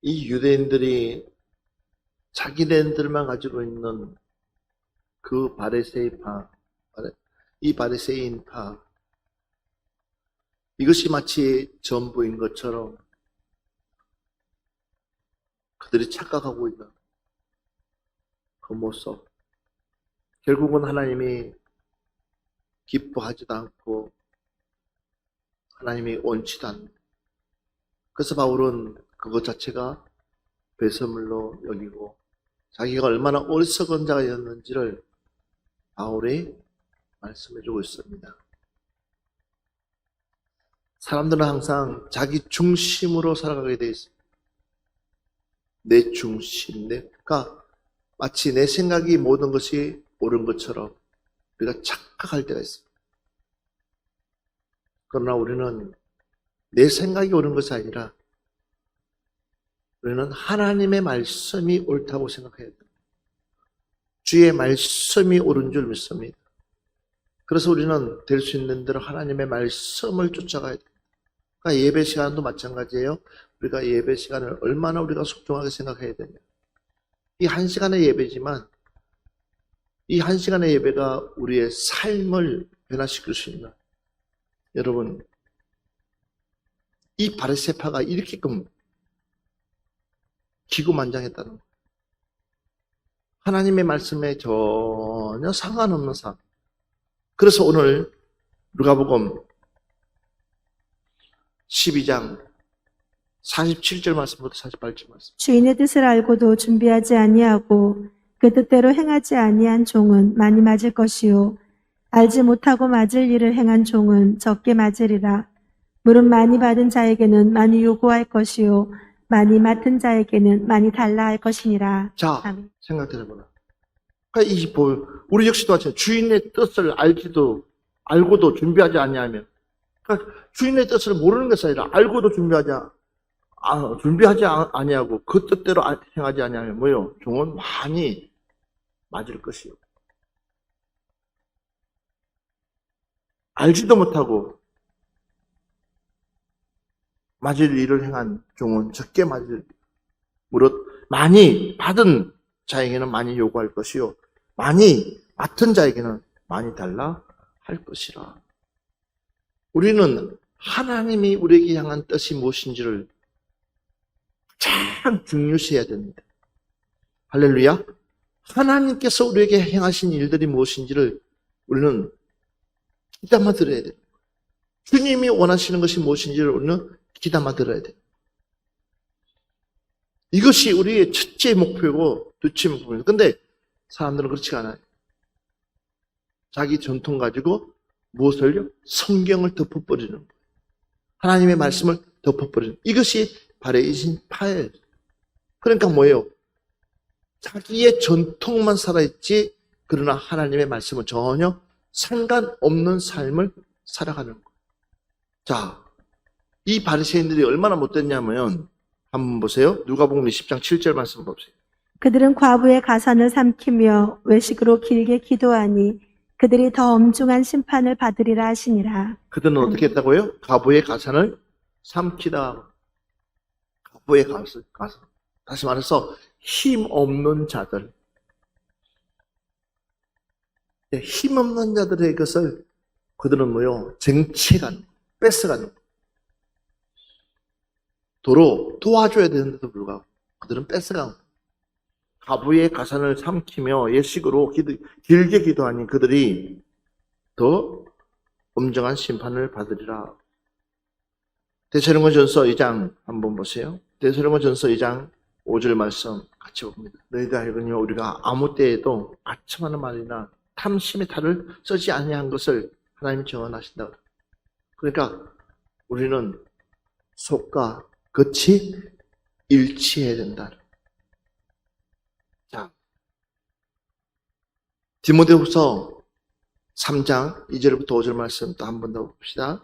이 유대인들이 자기네들만 가지고 있는 그 바리새인파, 이 바리새인파, 이것이 마치 전부인 것처럼 그들이 착각하고 있는 그 모습. 결국은 하나님이 기뻐하지도 않고 하나님이 원치도 않는. 그래서 바울은 그것 자체가 배설물로 여기고 자기가 얼마나 어리석은 자였는지를 바울이 말씀해주고 있습니다. 사람들은 항상 자기 중심으로 살아가게 되어 있습니다. 내 중심, 그러니까 마치 내 생각이 모든 것이 옳은 것처럼 우리가 착각할 때가 있습니다. 그러나 우리는 내 생각이 옳은 것이 아니라 우리는 하나님의 말씀이 옳다고 생각해야 됩니다. 주의 말씀이 옳은 줄 믿습니다. 그래서 우리는 될 수 있는 대로 하나님의 말씀을 쫓아가야 됩니다. 그러니까 예배 시간도 마찬가지예요. 우리가 예배 시간을 얼마나 우리가 소중하게 생각해야 되냐. 이 한 시간의 예배지만 이 한 시간의 예배가 우리의 삶을 변화시킬 수 있는, 여러분, 이 바리새파가 이렇게끔 기고만장했다는 거예요. 하나님의 말씀에 전혀 상관없는 삶. 그래서 오늘 누가복음 12장 47절 말씀부터 48절 말씀. 주인의 뜻을 알고도 준비하지 아니하고 그 뜻대로 행하지 아니한 종은 많이 맞을 것이요 알지 못하고 맞을 일을 행한 종은 적게 맞으리라. 물은 많이 받은 자에게는 많이 요구할 것이요 많이 맡은 자에게는 많이 달라 할 것이니라. 자, 아멘. 생각해보라. 그러니까 이 우리 역시도 마찬가지예요. 주인의 뜻을 알고도 준비하지 아니하면, 그러니까 주인의 뜻을 모르는 것이 아니라 알고도 준비하지 아니하고 그 뜻대로 행하지 아니하면 뭐요? 종은 많이 맞을 것이요. 알지도 못하고 맞을 일을 행한 종은 적게 맞을. 무릇 많이 받은 자에게는 많이 요구할 것이요 많이 맡은 자에게는 많이 달라 할 것이라. 우리는 하나님이 우리에게 향한 뜻이 무엇인지를 참 중요시해야 됩니다. 할렐루야. 하나님께서 우리에게 행하신 일들이 무엇인지를 우리는 귀담아 들어야 돼요. 주님이 원하시는 것이 무엇인지를 우리는 귀담아 들어야 돼요. 이것이 우리의 첫째 목표고 둘째 목표입니다. 근데 사람들은 그렇지 않아요. 자기 전통 가지고 무엇을요? 성경을 덮어버리는 거예요. 하나님의 말씀을 덮어버리는 거예요. 이것이 바리새인파예요. 그러니까 뭐예요? 자기의 전통만 살아있지 그러나 하나님의 말씀은 전혀 상관없는 삶을 살아가는 거예요. 자, 이 바리새인들이 얼마나 못됐냐면 한번 보세요. 누가복음 20장 7절 말씀 보세요. 그들은 과부의 가산을 삼키며 외식으로 길게 기도하니 그들이 더 엄중한 심판을 받으리라 하시니라. 그들은 어떻게 했다고요? 과부의 가산을 삼키다. 과부의 가산. 다시 말해서 힘없는 자들. 힘없는 자들의 것을 그들은 뭐요? 쟁취간, 뺏어가는. 도로 도와줘야 되는데도 불구하고 그들은 뺏어간. 과부의 가산을 삼키며 예식으로 길게 기도하니 그들이 더 엄정한 심판을 받으리라. 데살로니가전서 2장 한번 보세요. 데살로니가전서 2장 5절 말씀 같이 봅니다. 너희들 알거니와 우리가 아무 때에도 아첨하는 말이나 탐심의 탈을 쓰지 아니한 것을 하나님이 정언하신다. 그러니까 우리는 속과 겉이 일치해야 된다. 자, 디모데후서 3장 2절부터 5절 말씀 또 한 번 더 봅시다.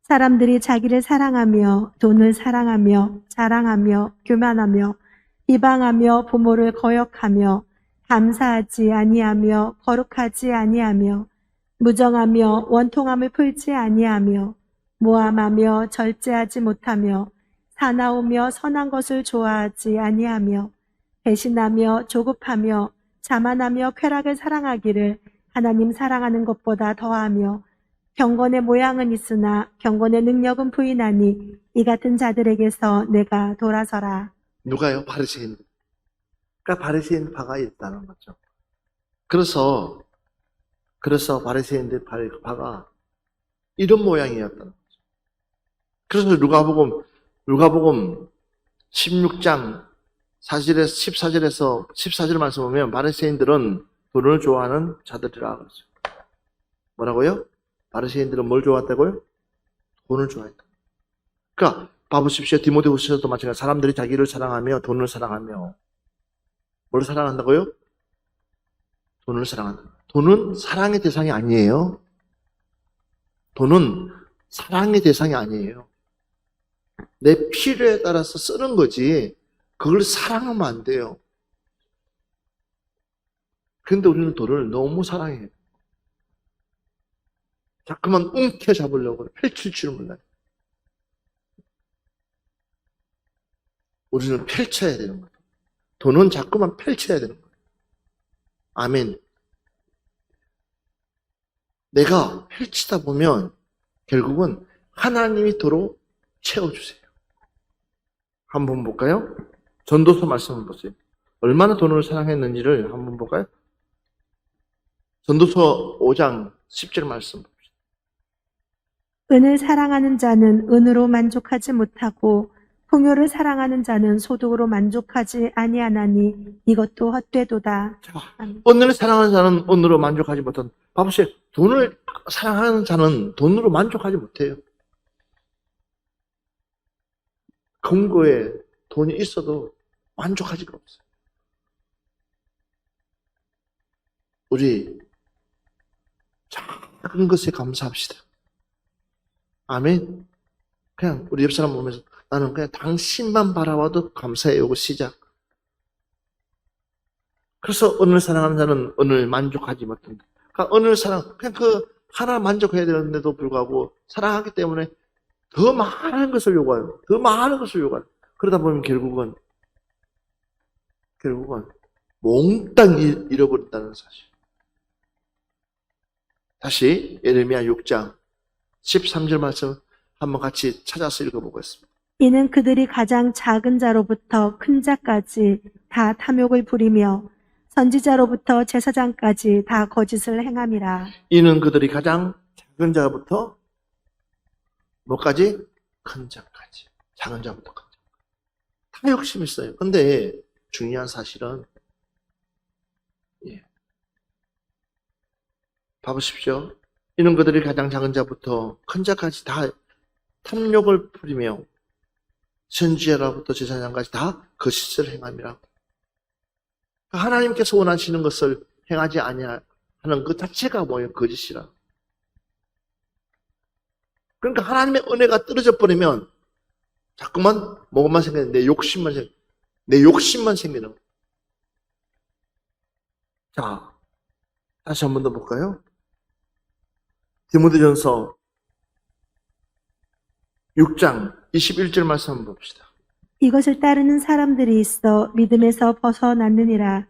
사람들이 자기를 사랑하며 돈을 사랑하며 자랑하며 교만하며 비방하며 부모를 거역하며 감사하지 아니하며 거룩하지 아니하며 무정하며 원통함을 풀지 아니하며 모함하며 절제하지 못하며 사나우며 선한 것을 좋아하지 아니하며 배신하며 조급하며 자만하며 쾌락을 사랑하기를 하나님 사랑하는 것보다 더하며 경건의 모양은 있으나 경건의 능력은 부인하니 이 같은 자들에게서 내가 돌아서라. 누가요? 바리새인들. 그러니까 바리새인 파가 있다는 거죠. 그래서 바리새인들 파가 이런 모양이었다는 거죠. 그래서 누가복음 16장 14절에서 말씀 보면 바리새인들은 돈을 좋아하는 자들이라 그러죠. 뭐라고요? 바리새인들은 뭘 좋아했다고요? 돈을 좋아했다. 그러니까 봐보십시오. 디모데후서도 마찬가지로 사람들이 자기를 사랑하며 돈을 사랑하며 뭘 사랑한다고요? 돈을 사랑한다. 돈은 사랑의 대상이 아니에요. 돈은 사랑의 대상이 아니에요. 내 필요에 따라서 쓰는 거지 그걸 사랑하면 안 돼요. 그런데 우리는 돈을 너무 사랑해요. 자꾸만 움켜잡으려고 펼칠 줄 몰라요. 우리는 펼쳐야 되는 거예요. 돈은 자꾸만 펼쳐야 되는 거예요. 아멘. 내가 펼치다 보면 결국은 하나님이 도로 채워주세요. 한번 볼까요? 전도서 말씀을 보세요. 얼마나 돈을 사랑했는지를 한번 볼까요? 전도서 5장 10절 말씀 봅시다. 은을 사랑하는 자는 은으로 만족하지 못하고 풍요를 사랑하는 자는 소득으로 만족하지 아니하나니 이것도 헛되도다. 자, 은을 사랑하는 자는 은으로 만족하지 못한. 봐보세요. 돈을 사랑하는 자는 돈으로 만족하지 못해요. 금고에 돈이 있어도 만족하지가 없어요. 우리 작은 것에 감사합시다. 아멘. 그냥 우리 옆 사람 보면서 나는 그냥 당신만 바라봐도 감사해요. 그 시작. 그래서 은을 사랑하는 자는 은을 만족하지 못한다. 그러니까 은을 그냥 그 하나 만족해야 되는데도 불구하고 사랑하기 때문에 더 많은 것을 요구해요. 더 많은 것을 요구해요. 그러다 보면 결국은 몽땅 잃어버린다는 사실. 다시 예레미야 6장 13절 말씀 한번 같이 찾아서 읽어보겠습니다. 이는 그들이 가장 작은 자로부터 큰 자까지 다 탐욕을 부리며 선지자로부터 제사장까지 다 거짓을 행함이라. 이는 그들이 가장 작은 자부터 뭐까지? 큰 자까지. 작은 자부터 큰 자. 다 욕심이 있어요. 근데 중요한 사실은 봐보십시오. 이는 그들이 가장 작은 자부터 큰 자까지 다 탐욕을 부리며 선지자로부터 제사장까지 다 거짓을 행함이라. 하나님께서 원하시는 것을 행하지 아니하는 그 자체가 뭐예요? 거짓이라. 그러니까 하나님의 은혜가 떨어져 버리면 자꾸만 뭐만 생기는 내 욕심만 생기는 거예요. 자, 다시 한 번 더 볼까요? 디모데전서 6장 21절 말씀 한번 봅시다. 이것을 따르는 사람들이 있어 믿음에서 벗어났느니라.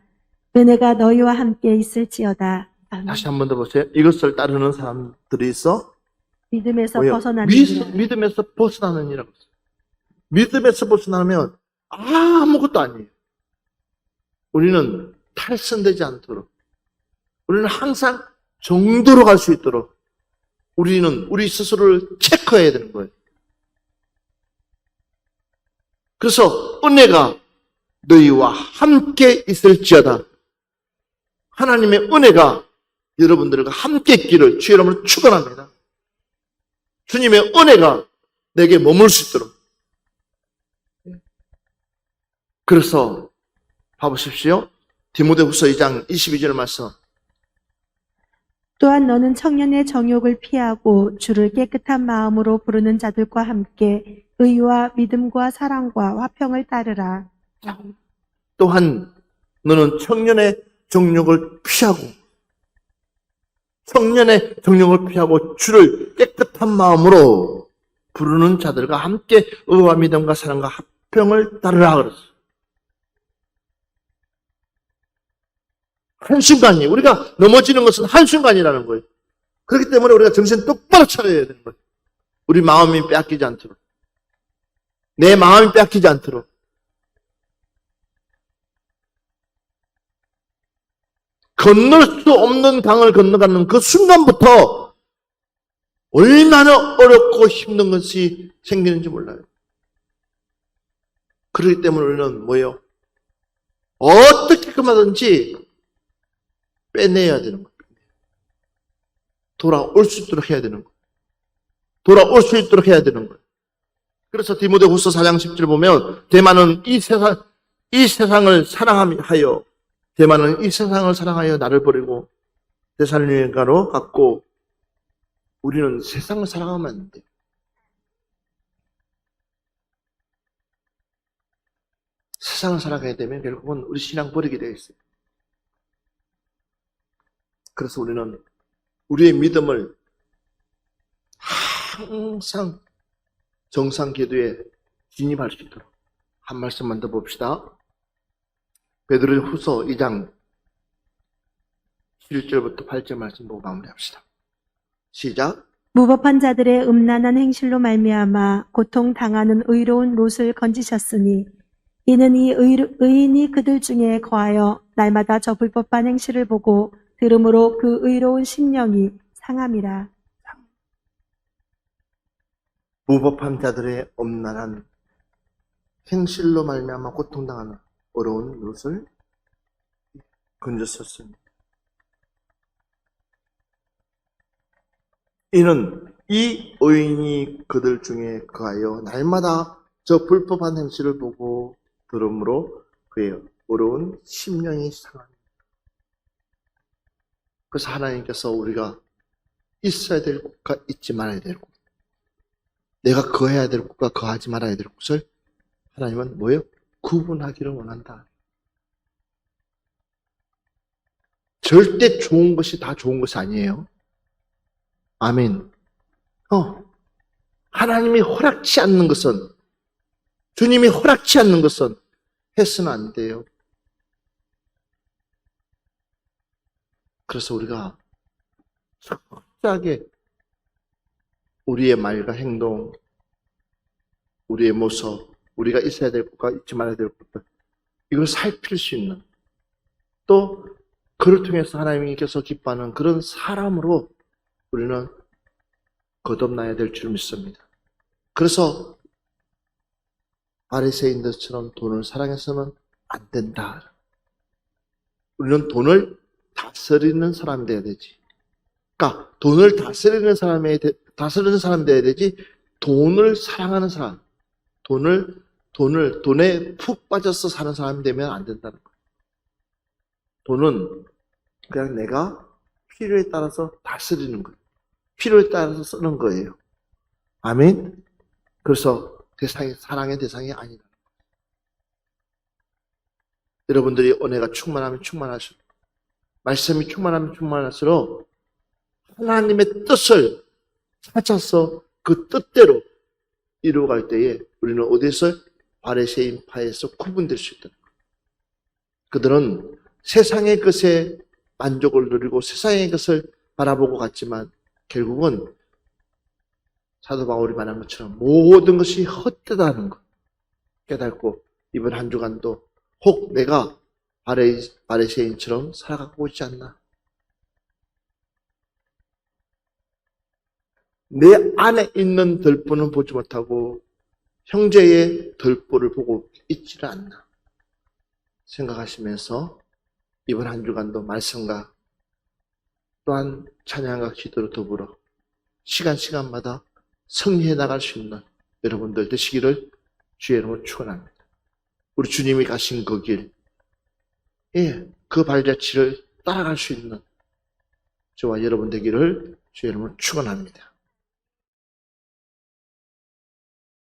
은혜가 너희와 함께 있을지어다. 아멘. 다시 한 번 더 보세요. 이것을 따르는 사람들이 있어 믿음에서 뭐예요? 벗어났느니라. 믿음에서 벗어나느니라고 했어요. 믿음에서 벗어나면 아무것도 아니에요. 우리는 탈선되지 않도록, 우리는 항상 정도로 갈 수 있도록 우리는 우리 스스로를 체크해야 되는 거예요. 그래서 은혜가 너희와 함께 있을지어다. 하나님의 은혜가 여러분들과 함께 있기를 주의 이름으로 축원합니다. 주님의 은혜가 내게 머물 수 있도록. 그래서 봐보십시오. 디모데후서 2장 22절 말씀. 또한 너는 청년의 정욕을 피하고 주를 깨끗한 마음으로 부르는 자들과 함께 의와 믿음과 사랑과 화평을 따르라. 또한 너는 청년의 정욕을 피하고 주를 깨끗한 마음으로 부르는 자들과 함께 의와 믿음과 사랑과 화평을 따르라 그랬어. 한순간이, 우리가 넘어지는 것은 한순간이라는 거예요. 그렇기 때문에 우리가 정신 똑바로 차려야 되는 거예요. 우리 마음이 빼앗기지 않도록. 내 마음이 빼앗기지 않도록. 건널 수 없는 강을 건너가는 그 순간부터 얼마나 어렵고 힘든 것이 생기는지 몰라요. 그렇기 때문에 우리는 뭐예요? 어떻게 하든지 빼내야 되는 거예요. 돌아올 수 있도록 해야 되는 거예요. 돌아올 수 있도록 해야 되는 거예요. 그래서 디모데후서 4장 10절 보면 대만은 이 세상을 사랑하여 대만은 이 세상을 사랑하여 나를 버리고 데살로니가로 갔고 우리는 세상을 사랑하면 안 돼. 세상을 살아가야 되면 결국은 우리 신앙 버리게 되어 있어요. 그래서 우리는 우리의 믿음을 항상 정상 궤도에 진입할 수 있도록 한 말씀만 더 봅시다. 베드로후서 2장 7절부터 8절 말씀 보고 마무리합시다. 시작. 무법한 자들의 음란한 행실로 말미암아 고통 당하는 의로운 롯을 건지셨으니 이는 이 의인이 그들 중에 거하여 날마다 저 불법한 행실을 보고 들음으로 그 의로운 심령이 상함이라. 무법한 자들의 엄란한 행실로 말미암아 고통당하는 어려운 롯을 건졌었습니다. 이는 이 의인이 그들 중에 거하여 날마다 저 불법한 행실을 보고 들음으로 그의 어려운 심령이 상합니다. 그래서 하나님께서 우리가 있어야 될 곳과 있지 말아야 될 곳, 내가 거해야 될 곳과 거하지 말아야 될 곳을 하나님은 뭐예요? 구분하기를 원한다. 절대 좋은 것이 다 좋은 것이 아니에요. 아멘. 하나님이 허락치 않는 것은, 주님이 허락치 않는 것은 해서는 안 돼요. 그래서 우리가 철저하게 우리의 말과 행동, 우리의 모습, 우리가 있어야 될 것과 있지 말아야 될 것들, 이걸 살필 수 있는, 또 그를 통해서 하나님께서 기뻐하는 그런 사람으로 우리는 거듭나야 될 줄 믿습니다. 그래서 바리새인들처럼 돈을 사랑해서는 안 된다. 우리는 돈을 다스리는 사람이 돼야 되지. 그러니까 돈을 다스리는 사람이 돼야 되지, 돈을 사랑하는 사람, 돈에 푹 빠져서 사는 사람이 되면 안 된다는 거예요. 돈은 그냥 내가 필요에 따라서 다스리는 거예요. 필요에 따라서 쓰는 거예요. 아멘? 그래서 사랑의 대상이 아니다. 여러분들이 은혜가 충만하면 충만할수록, 말씀이 충만하면 충만할수록 하나님의 뜻을 찾아서 그 뜻대로 이루어갈 때에 우리는 어디서 바리새인 파에서 구분될 수 있다. 그들은 세상의 것에 만족을 누리고 세상의 것을 바라보고 갔지만 결국은 사도 바울이 말한 것처럼 모든 것이 헛되다는 것 깨닫고 이번 한 주간도 혹 내가 바리새인처럼 살아가고 있지 않나? 내 안에 있는 덜보는 보지 못하고 형제의 덜보를 보고 있지를 않나 생각하시면서 이번 한 주간도 말씀과 또한 찬양과 기도로 더불어 시간마다 승리해 나갈 수 있는 여러분들 되시기를 주의 이름으로 축원합니다. 우리 주님이 가신 그 길, 그 발자취를 따라갈 수 있는 저와 여러분 되기를 주의 이름으로 축원합니다.